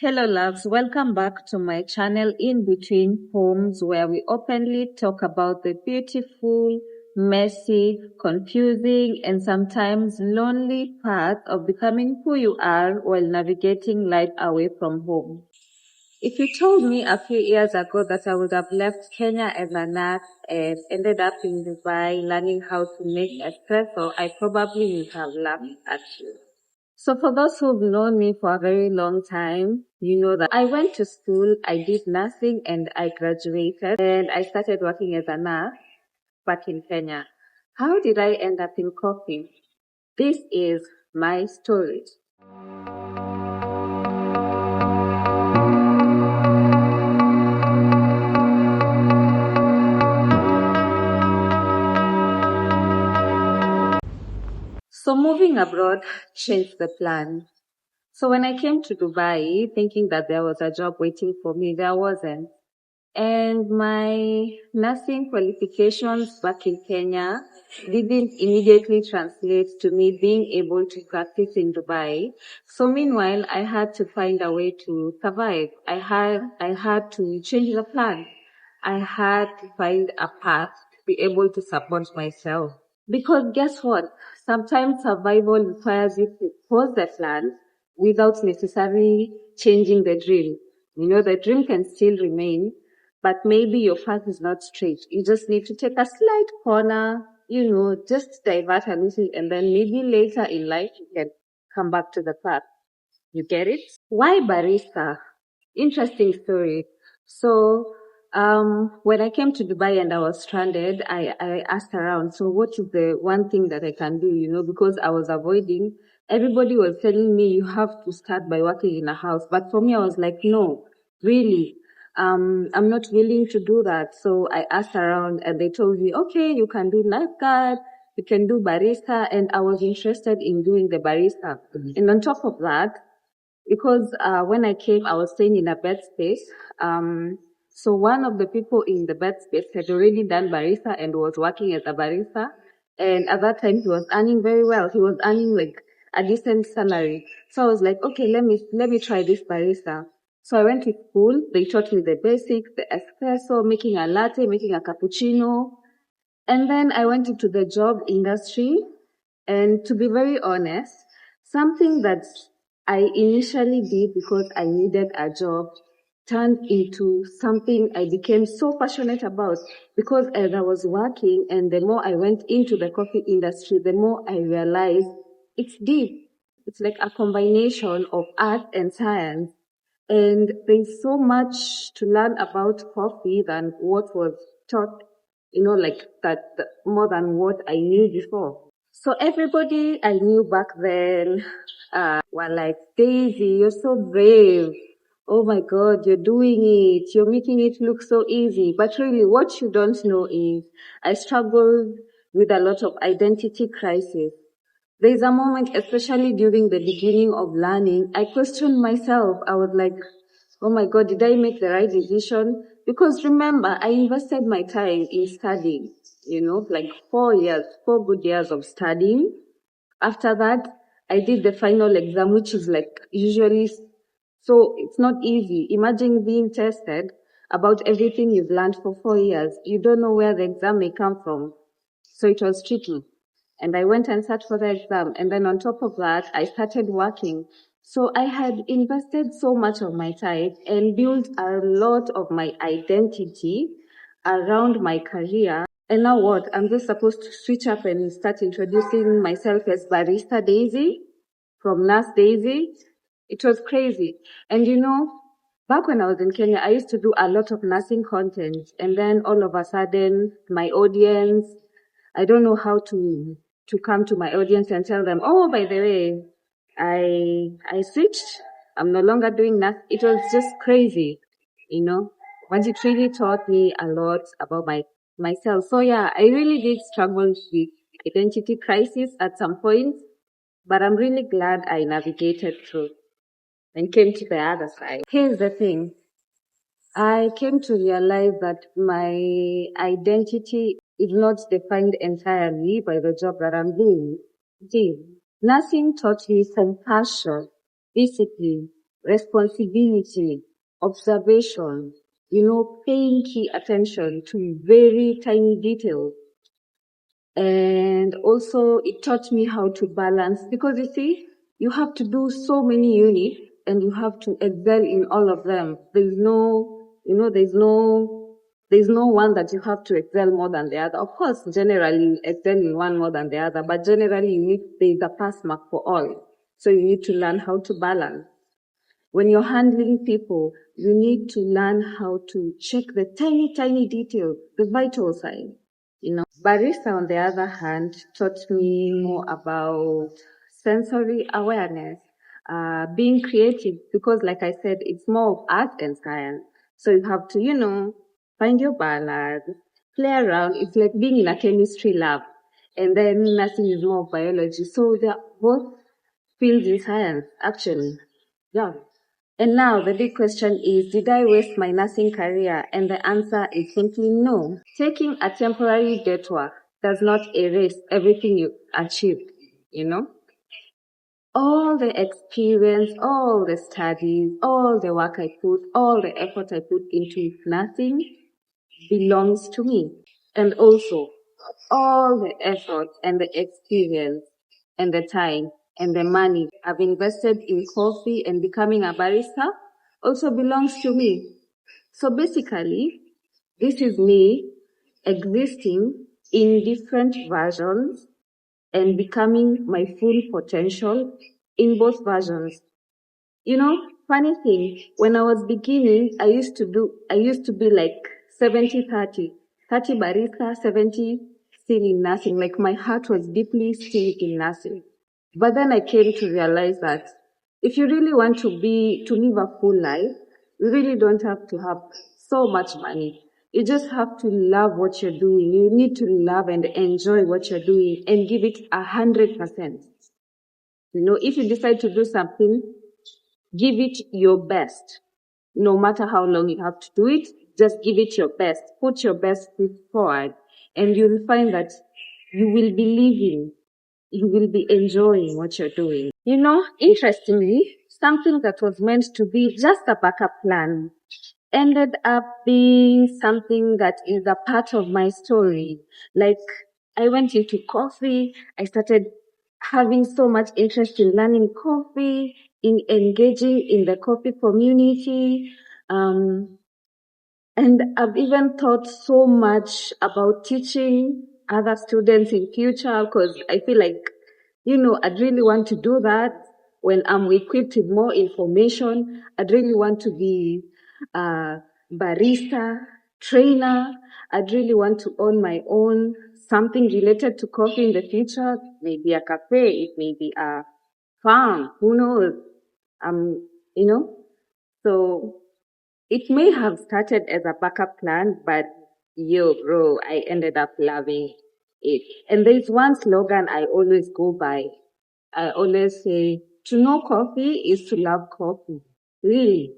Hello, loves. Welcome back to my channel In Between Homes, where we openly talk about the beautiful, messy, confusing, and sometimes lonely path of becoming who you are while navigating life away from home. If you told me a few years ago that I would have left Kenya as a nurse and ended up in Dubai learning how to make espresso, I probably would have laughed at you. So for those who've known me for a very long time, you know that I went to school, I did nursing, and I graduated, and I started working as a nurse back in Kenya. How did I end up in coffee? This is my story. So moving abroad changed the plan. So when I came to Dubai, thinking that there was a job waiting for me, there wasn't. And my nursing qualifications back in Kenya didn't immediately translate to me being able to practice in Dubai. So meanwhile, I had to find a way to survive. I had to change the plan. I had to find a path to be able to support myself. Because guess what? Sometimes survival requires you to pause the plan without necessarily changing the dream. You know, the dream can still remain, but maybe your path is not straight. You just need to take a slight corner, just divert a little, and then maybe later in life you can come back to the path. You get it? Why barista? Interesting story. So, when I came to Dubai and I was stranded, I asked around, so what is the one thing that I can do, because I was avoiding, everybody was telling me you have to start by working in a house. But for me, I was like, no, really, I'm not willing to do that. So I asked around and they told me, okay, you can do lifeguard, you can do barista. And I was interested in doing the barista. And on top of that, because when I came, I was staying in a bed space. So one of the people in the bed space had already done barista and was working as a barista. And at that time, he was earning very well. He was earning like a decent salary. So I was like, okay, let me try this barista. So I went to school. They taught me the basics, the espresso, making a latte, making a cappuccino. And then I went into the job industry. And to be very honest, something that I initially did because I needed a job turned into something I became so passionate about, because as I was working and the more I went into the coffee industry, the more I realized it's deep. It's like a combination of art and science. And there's so much to learn about coffee than what was taught, like that more than what I knew before. So everybody I knew back then were like, Daisy, you're so brave. Oh my God, you're doing it. You're making it look so easy. But really, what you don't know is I struggled with a lot of identity crisis. There is a moment, especially during the beginning of learning, I questioned myself. I was like, oh my God, did I make the right decision? Because remember, I invested my time in studying, like 4 years, 4 good years of studying. After that, I did the final exam, which is like usually, so it's not easy. Imagine being tested about everything you've learned for 4 years. You don't know where the exam may come from. So it was tricky. And I went and sat for the exam. And then on top of that, I started working. So I had invested so much of my time and built a lot of my identity around my career. And now what? I'm just supposed to switch up and start introducing myself as Barista Daisy from Nurse Daisy. It was crazy. And back when I was in Kenya, I used to do a lot of nursing content. And then all of a sudden, my audience, I don't know how to come to my audience and tell them, oh, by the way, I switched. I'm no longer doing that. It was just crazy, but it really taught me a lot about myself. So yeah, I really did struggle with identity crisis at some point, but I'm really glad I navigated through and came to the other side. Here's the thing. I came to realize that my identity is not defined entirely by the job that I'm doing. Nursing taught me compassion, discipline, responsibility, observation, paying key attention to very tiny details. And also it taught me how to balance, because you see, you have to do so many units and you have to excel in all of them. There's no one that you have to excel more than the other. Of course, generally you excel in one more than the other, but generally there's a pass mark for all. So you need to learn how to balance. When you're handling people, you need to learn how to check the tiny, tiny details, the vital signs. Barista, on the other hand, taught me more about sensory awareness, being creative, because like I said, it's more of art and science. So you have to, find your balance, play around. It's like being in a chemistry lab. And then nursing is more of biology. So they're both fields in science, actually. Yeah. And now the big question is, did I waste my nursing career? And the answer is simply no. Taking a temporary detour does not erase everything you achieved, you know? All the experience, all the studies, all the work I put, all the effort I put into nursing belongs to me. And also, all the effort and the experience and the time and the money I've invested in coffee and becoming a barista also belongs to me. So basically, this is me existing in different versions and becoming my full potential in both versions. Funny thing, when I was beginning, I used to be like 70-30, 30 barista, 70 still in nursing. Like my heart was deeply still in nursing. But then I came to realize that if you really want to live a full life, you really don't have to have so much money. You just have to love what you're doing. You need to love and enjoy what you're doing and give it 100%. If you decide to do something, give it your best. No matter how long you have to do it, just give it your best. Put your best foot forward, and you'll find that you will be living, you will be enjoying what you're doing. Interestingly, something that was meant to be just a backup plan ended up being something that is a part of my story. Like, I went into coffee, I started having so much interest in learning coffee, in engaging in the coffee community. And I've even thought so much about teaching other students in future, because I feel like, I'd really want to do that when I'm equipped with more information. I'd really want to be a barista, trainer. I'd really want to own my own something related to coffee in the future. Maybe a cafe, it may be a farm, who knows? Um, you know, so it may have started as a backup plan, but bro, I ended up loving it. And there's one slogan I always go by. I always say, to know coffee is to love coffee. Really.